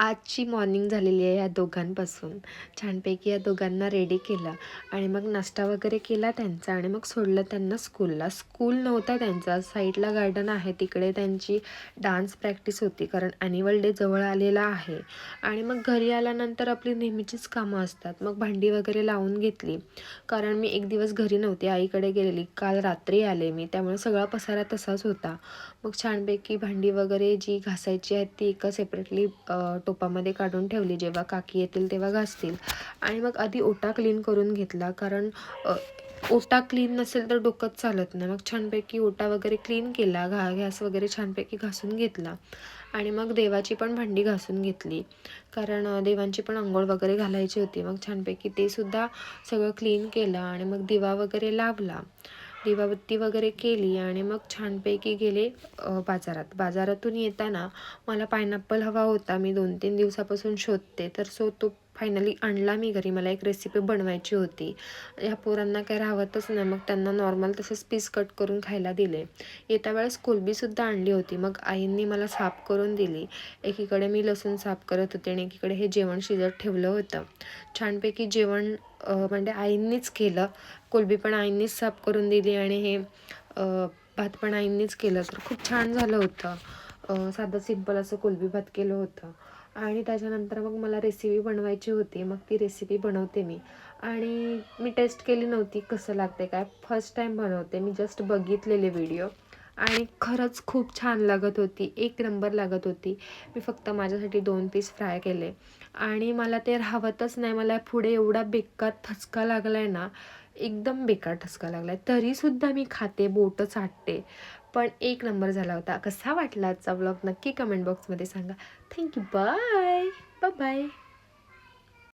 आजची मॉर्निंग झालेली आहे या दोघांपासून. छानपैकी या दोघांना रेडी केलं आणि मग नाश्ता वगैरे केला त्यांचा आणि मग सोडलं त्यांना स्कूलला. स्कूल नव्हता त्यांचा, साईडला गार्डन आहे तिकडे त्यांची डान्स प्रॅक्टिस होती, कारण ॲन्युअल डे जवळ आलेला आहे. आणि मग घरी आल्यानंतर आपली नेहमीचीच कामं असतात. मग भांडी वगैरे लावून घेतली, कारण मी एक दिवस घरी नव्हते, आईकडे गेलेली. काल रात्री आले मी, त्यामुळे सगळा पसारा तसाच होता. मग छानपैकी भांडी वगैरे जी घासायची आहेत ती एका सेपरेटली टोपामध्ये काढून ठेवली, जेव्हा काकी येतील तेव्हा घासतील. आणि मग आधी ओटा क्लीन करून घेतला, कारण ओटा क्लीन नसेल तर डोकंच चालत नाही. मग छानपैकी ओटा वगैरे क्लीन केला, गॅस वगैरे छानपैकी घासून घेतला. आणि मग देवाची पण भांडी घासून घेतली, कारण देवांची पण अंघोळ वगैरे घालायची होती. मग छानपैकी ते सुद्धा सगळं क्लीन केलं आणि मग दिवा वगैरे लावला, दिवाबत्ती वगैरे केली. आणि मग छानपैकी गेले बाजारातून येताना मला पायनॅपल हवा होता. मी 2-3 दिवसापासून शोधते, तर तो फायनली आणला मी घरी. मला एक रेसिपी बनवायची होती. ह्या पोरांना काय राहतच नाही, मग त्यांना नॉर्मल तसेच पीस कट करून खायला दिले. येत्या वेळेस कोलंबीसुद्धा आणली होती, मग आईंनी मला साफ करून दिली. एकीकडे मी लसूण साफ करत होते आणि एकीकडे हे जेवण शिजत ठेवलं होतं. छानपैकी जेवण म्हणजे आईंनीच केलं. कोलंबी पण आईंनीच साफ करून दिली आणि हे भात पण आईंनीच केलं, तर खूप छान झालं होतं. साधं सिंपल असं कोलंबी भात केलं होतं. आणि त्याच्यानंतर मग मला रेसिपी बनवायची होती, मग ती रेसिपी बनवते मी. आणि मी टेस्ट केली नव्हती कसं लागते काय, फर्स्ट टाईम बनवते मी. जस्ट बघितलेले व्हिडिओ आणि खरंच खूप छान लागत होती, एक नंबर लागत होती. मी फक्त माझ्यासाठी 2 पीस फ्राय केले आणि मला ते राहतच नाही. मला पुढे एवढा बेकार ठसका लागला आहे ना, एकदम बेकार ठसका लागला आहे, तरीसुद्धा मी खाते, बोटं चाटते. पण एक नंबर झाला होता. कसा वाटला आजचा व्लॉग नक्की कमेंट बॉक्समध्ये सांगा. थँक्यू. Bye bye.